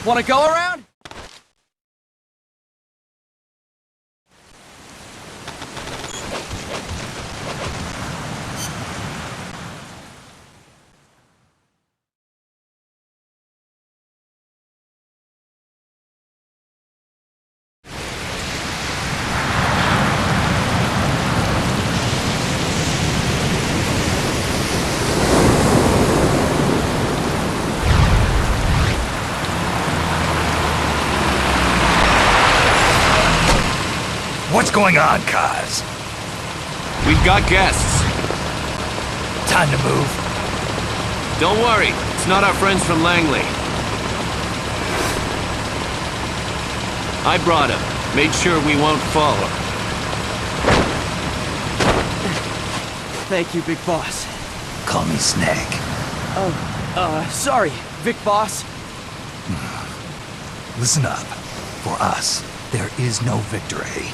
Wanna go around? What's going on, Kaz? We've got guests. Time to move. Don't worry, it's not our friends from Langley. I brought him. Made sure we won't fall. Thank you, Big Boss. Call me Snake. Sorry, Vic Boss. Listen up. For us, there is no victory.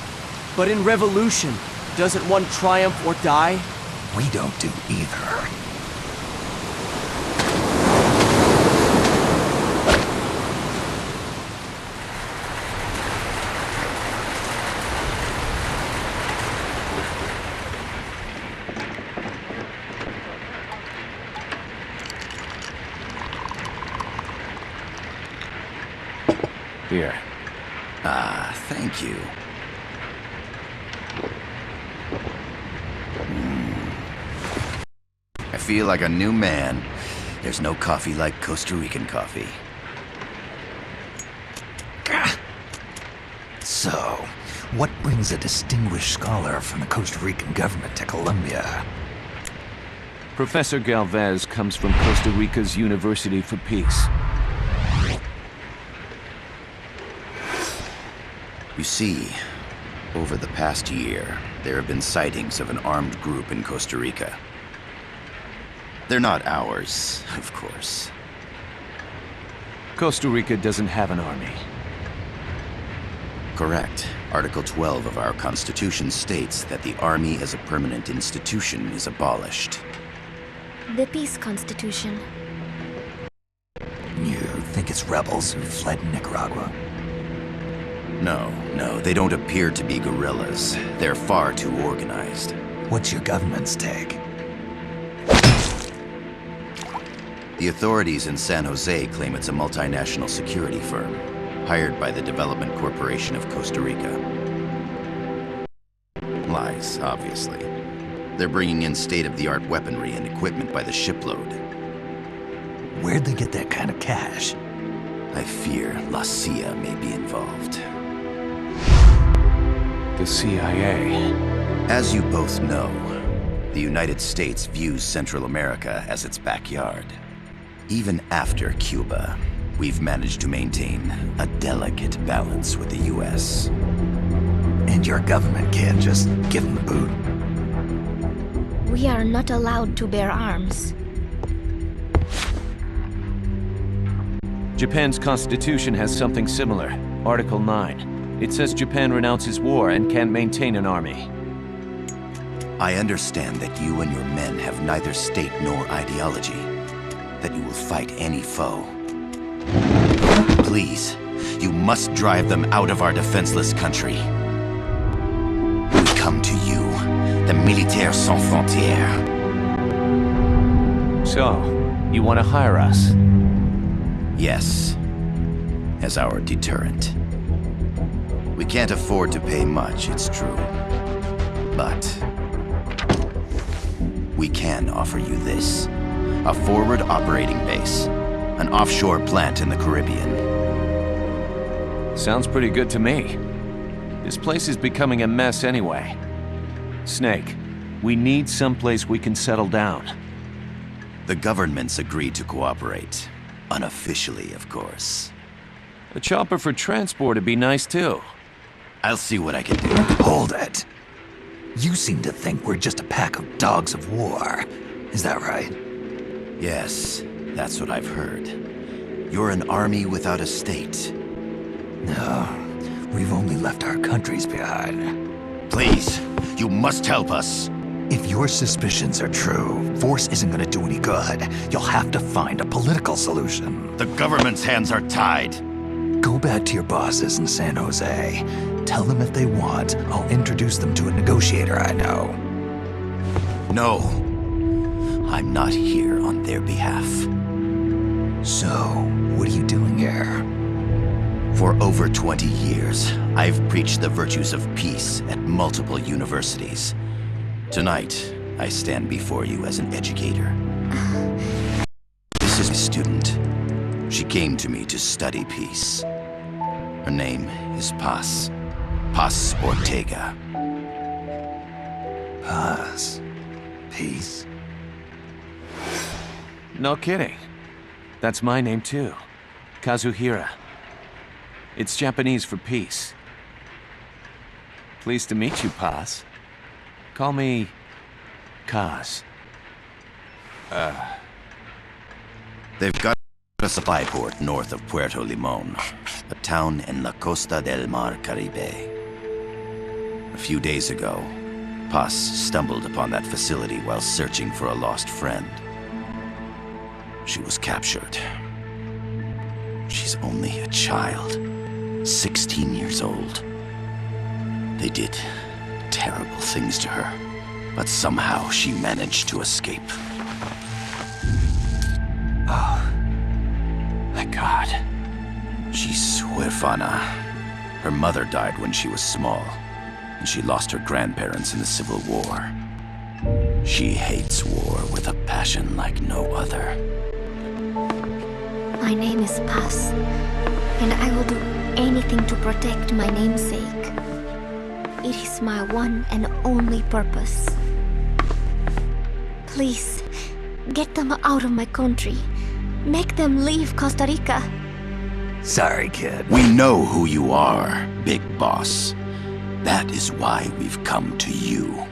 But in Revolution, doesn't one triumph or die? We don't do either. Here. Thank you. I feel like a new man. There's no coffee like Costa Rican coffee. So, what brings a distinguished scholar from the Costa Rican government to Colombia? Professor Galvez comes from Costa Rica's University for Peace. You see, over the past year, there have been sightings of an armed group in Costa Rica. They're not ours, of course. Costa Rica doesn't have an army. Correct. Article 12 of our Constitution states that the Army as a permanent institution is abolished. The Peace Constitution. You think it's rebels who fled Nicaragua? No, they don't appear to be guerrillas. They're far too organized. What's your government's take? The authorities in San Jose claim it's a multinational security firm, hired by the Development Corporation of Costa Rica. Lies, obviously. They're bringing in state-of-the-art weaponry and equipment by the shipload. Where'd they get that kind of cash? I fear La CIA may be involved. The CIA. As you both know, the United States views Central America as its backyard. Even after Cuba, we've managed to maintain a delicate balance with the US. And your government can't just give them the boot? We are not allowed to bear arms. Japan's constitution has something similar. Article 9. It says Japan renounces war and can't maintain an army. I understand that you and your men have neither state nor ideology. That you will fight any foe. Please, you must drive them out of our defenseless country. We come to you, the Militaires Sans Frontières. So, you want to hire us? Yes, as our deterrent. We can't afford to pay much, it's true. But we can offer you this. A forward operating base. An offshore plant in the Caribbean. Sounds pretty good to me. This place is becoming a mess anyway. Snake, we need someplace we can settle down. The governments agreed to cooperate. Unofficially, of course. A chopper for transport would be nice too. I'll see what I can do. Hold it. You seem to think we're just a pack of dogs of war. Is that right? Yes, that's what I've heard. You're an army without a state. No, we've only left our countries behind. Please, you must help us. If your suspicions are true, force isn't gonna do any good. You'll have to find a political solution. The government's hands are tied. Go back to your bosses in San Jose. Tell them if they want, I'll introduce them to a negotiator I know. No. I'm not here on their behalf. So, what are you doing here? For over 20 years, I've preached the virtues of peace at multiple universities. Tonight, I stand before you as an educator. This is a student. She came to me to study peace. Her name is Paz. Paz Ortega. Paz. Peace. No kidding. That's my name too. Kazuhira. It's Japanese for peace. Pleased to meet you, Paz. Call me Kaz. They've got a supply port north of Puerto Limon, a town in La Costa del Mar Caribe. A few days ago, Paz stumbled upon that facility while searching for a lost friend. She was captured. She's only a child, 16 years old. They did terrible things to her, but somehow she managed to escape. Oh, thank God. She's huérfana. Her mother died when she was small, and she lost her grandparents in the Civil War. She hates war with a passion like no other. My name is Paz, and I will do anything to protect my namesake. It is my one and only purpose. Please, get them out of my country. Make them leave Costa Rica. Sorry, kid. We know who you are, Big Boss. That is why we've come to you.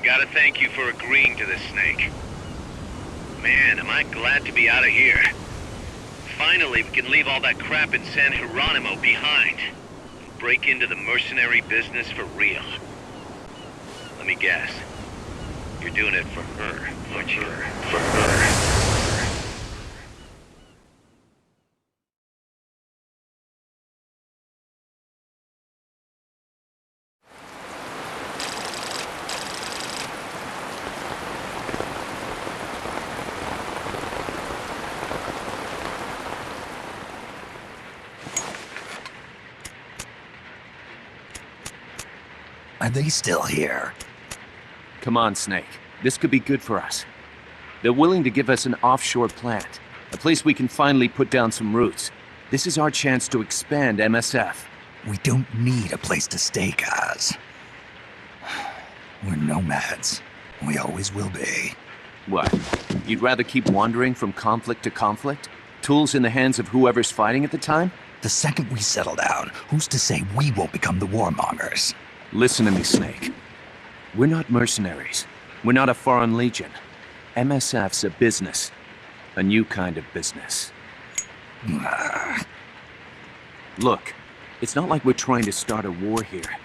Gotta thank you for agreeing to this, Snake. Man, am I glad to be out of here. Finally, we can leave all that crap in San Geronimo behind. And break into the mercenary business for real. Let me guess. You're doing it for her, aren't you? For her. Are they still here? Come on, Snake. This could be good for us. They're willing to give us an offshore plant, a place we can finally put down some roots. This is our chance to expand MSF. We don't need a place to stay, guys. We're nomads. We always will be. What? You'd rather keep wandering from conflict to conflict? Tools in the hands of whoever's fighting at the time? The second we settle down, who's to say we won't become the warmongers? Listen to me, Snake. We're not mercenaries. We're not a foreign legion. MSF's a business. A new kind of business. Look, it's not like we're trying to start a war here.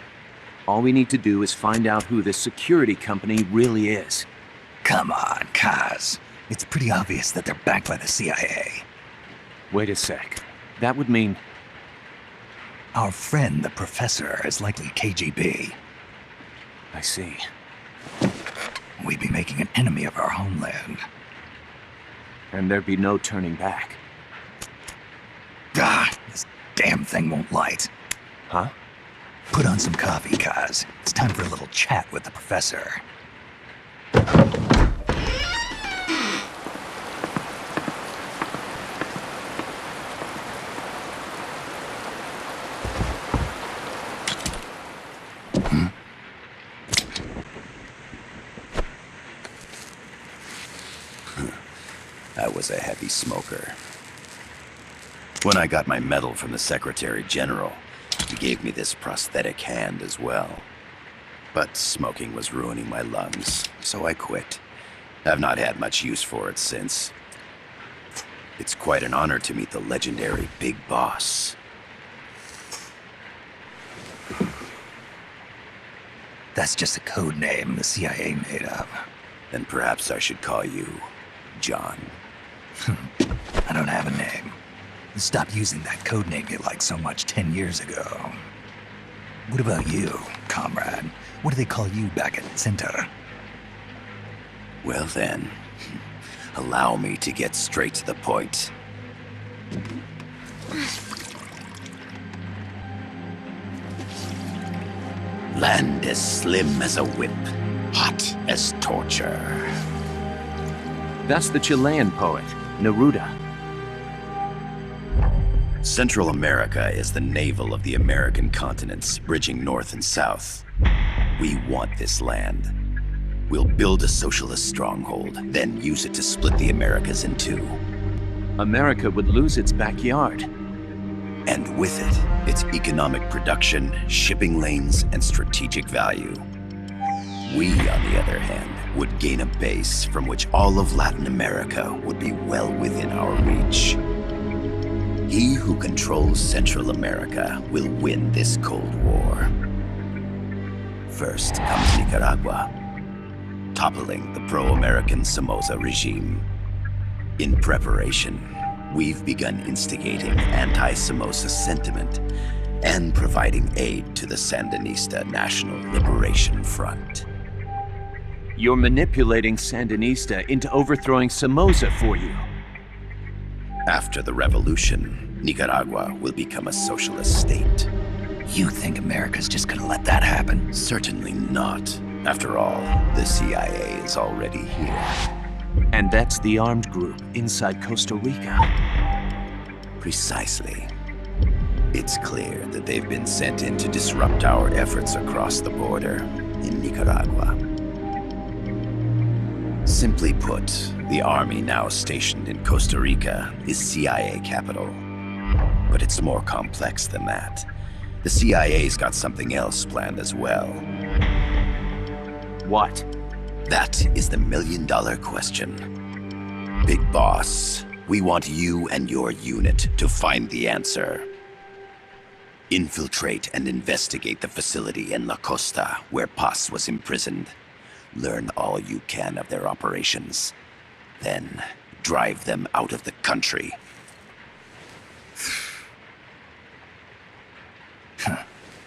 All we need to do is find out who this security company really is. Come on, Kaz. It's pretty obvious that they're backed by the CIA. Wait a sec. That would mean... Our friend, the professor, is likely KGB. I see. We'd be making an enemy of our homeland. And there'd be no turning back. This damn thing won't light. Huh? Put on some coffee, Kaz. It's time for a little chat with the professor. I was a heavy smoker. When I got my medal from the Secretary General, he gave me this prosthetic hand as well. But smoking was ruining my lungs, so I quit. I've not had much use for it since. It's quite an honor to meet the legendary Big Boss. That's just a code name the CIA made up. Then perhaps I should call you John. I don't have a name. Stop using that code name you liked so much 10 years ago. What about you, comrade? What do they call you back at Center? Well then, allow me to get straight to the point. Land as slim as a whip, hot as torture. That's the Chilean poet, Neruda. Central America is the navel of the American continents, bridging north and south. We want this land. We'll build a socialist stronghold, then use it to split the Americas in two. America would lose its backyard. And with it, its economic production, shipping lanes, and strategic value. We, on the other hand, would gain a base from which all of Latin America would be well within our reach. He who controls Central America will win this Cold War. First comes Nicaragua, toppling the pro-American Somoza regime. In preparation, we've begun instigating anti-Somoza sentiment and providing aid to the Sandinista National Liberation Front. You're manipulating Sandinista into overthrowing Somoza for you. After the revolution, Nicaragua will become a socialist state. You think America's just gonna let that happen? Certainly not. After all, the CIA is already here. And that's the armed group inside Costa Rica. Precisely. It's clear that they've been sent in to disrupt our efforts across the border in Nicaragua. Simply put, the army now stationed in Costa Rica is CIA capital. But it's more complex than that. The CIA's got something else planned as well. What? That is the million-dollar question. Big Boss, we want you and your unit to find the answer. Infiltrate and investigate the facility in La Costa, where Paz was imprisoned. Learn all you can of their operations. Then, drive them out of the country.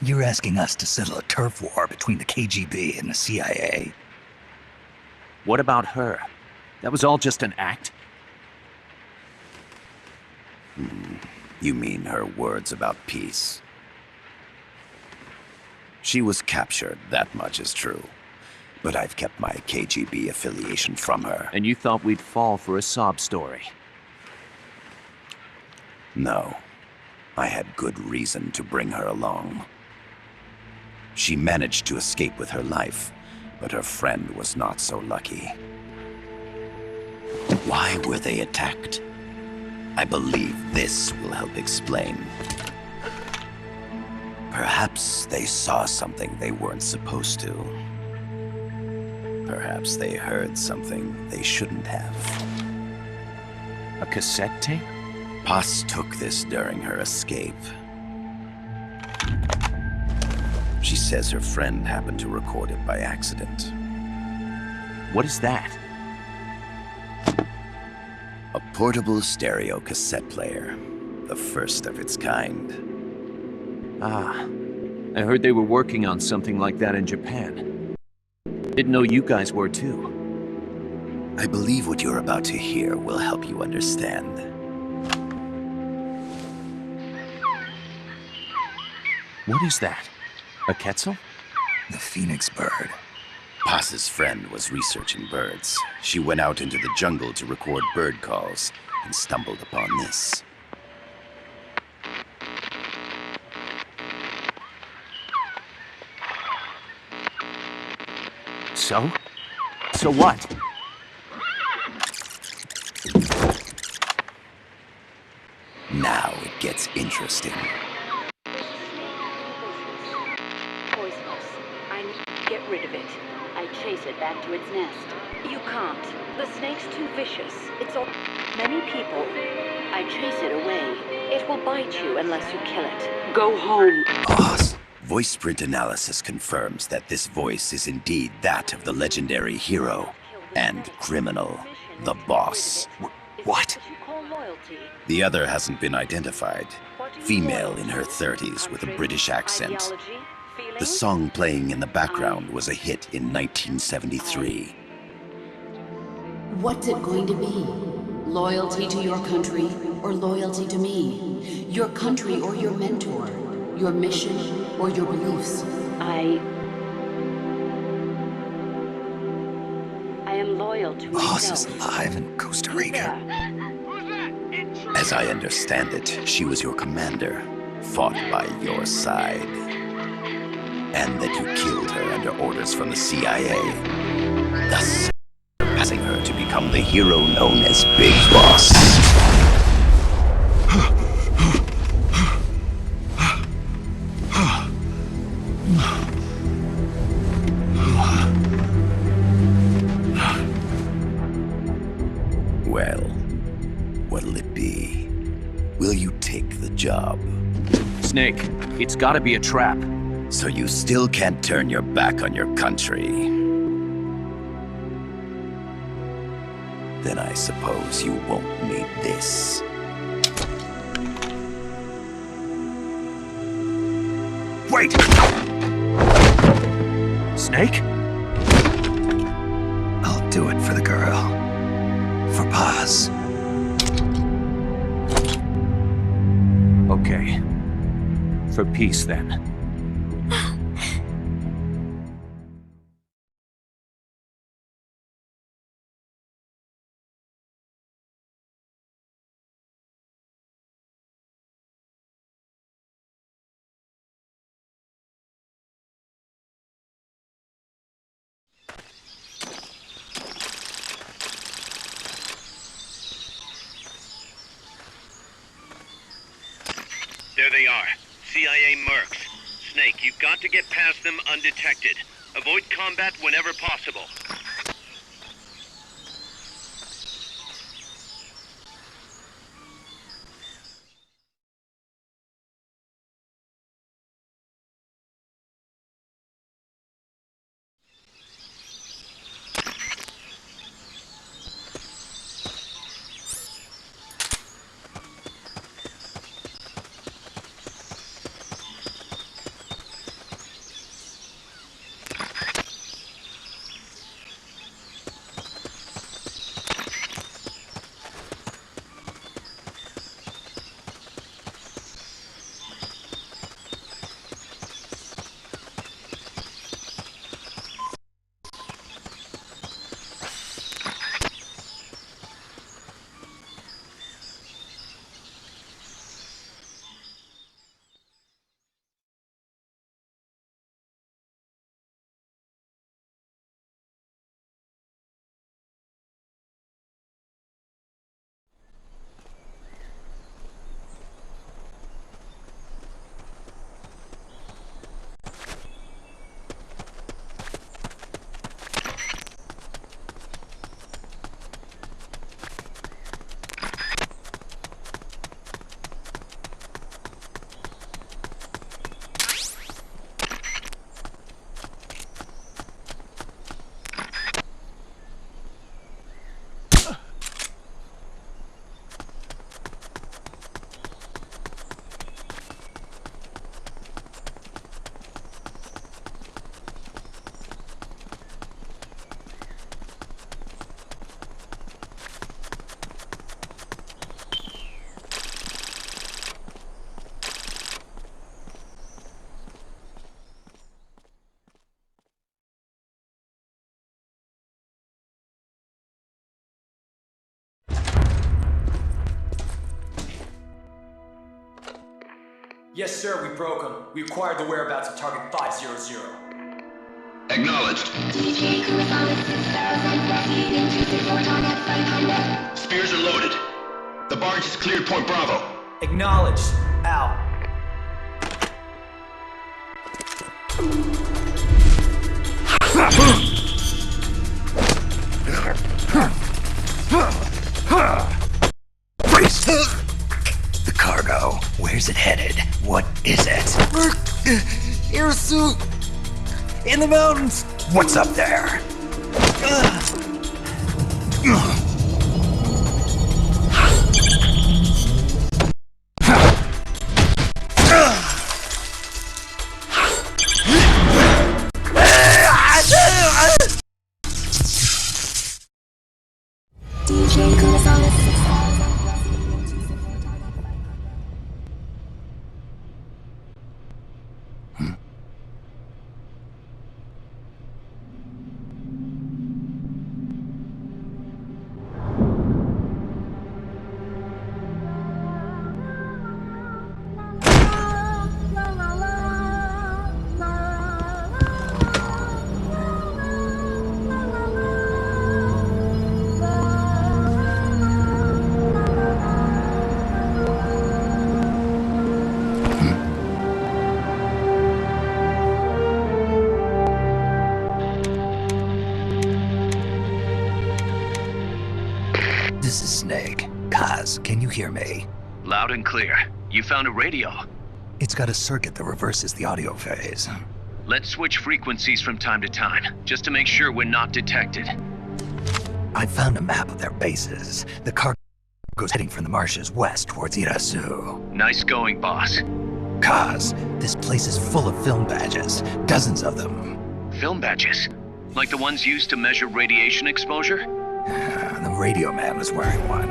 You're asking us to settle a turf war between the KGB and the CIA. What about her? That was all just an act? You mean her words about peace? She was captured, that much is true. But I've kept my KGB affiliation from her. And you thought we'd fall for a sob story? No. I had good reason to bring her along. She managed to escape with her life, but her friend was not so lucky. Why were they attacked? I believe this will help explain. Perhaps they saw something they weren't supposed to. Perhaps they heard something they shouldn't have. A cassette tape? Paz took this during her escape. She says her friend happened to record it by accident. What is that? A portable stereo cassette player. The first of its kind. Ah, I heard they were working on something like that in Japan. Didn't know you guys were too. I believe what you're about to hear will help you understand. What is that? A Quetzal? The phoenix bird. Paz's friend was researching birds. She went out into the jungle to record bird calls and stumbled upon this. So? So what? Now it gets interesting. Poisonous. I need to get rid of it. I chase it back to its nest. You can't. The snake's too vicious. It's all many people. I chase it away. It will bite you unless you kill it. Go home. Boss. Voice print analysis confirms that this voice is indeed that of the legendary hero and criminal, the boss. What? The other hasn't been identified. Female in her 30s with a British accent. The song playing in the background was a hit in 1973. What's it going to be? Loyalty to your country or loyalty to me? Your country or your mentor? Your mission or your beliefs? I am loyal to Boss myself. is alive in Costa Rica. As I understand it, she was your commander, fought by your side. And that you killed her under orders from the CIA, thus surpassing her to become the hero known as Big Boss. Well, what'll it be? Will you take the job? Snake, it's gotta be a trap. So you still can't turn your back on your country? Then I suppose you won't need this. Wait! Snake? I'll do it for the girl. For Paz. Okay. For peace, then. There they are. CIA mercs. Snake, you've got to get past them undetected. Avoid combat whenever possible. Yes, sir, we broke them. We acquired the whereabouts of target 500. Acknowledged. Spears are loaded. The barge has cleared Point Bravo. Acknowledged. Out. Freeze! The cargo. Where's it headed? What is it? Air suit! In the mountains! What's up there? This is Snake. Kaz, can you hear me? Loud and clear. You found a radio. It's got a circuit that reverses the audio phase. Let's switch frequencies from time to time, just to make sure we're not detected. I found a map of their bases. The cargo goes heading from the marshes west towards Irasu. Nice going, boss. Kaz, this place is full of film badges. Dozens of them. Film badges? Like the ones used to measure radiation exposure? The radio man was wearing one.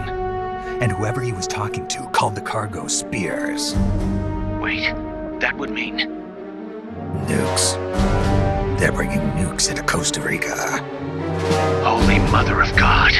And whoever he was talking to called the cargo Spears. Wait, that would mean... Nukes. They're bringing nukes into Costa Rica. Holy Mother of God.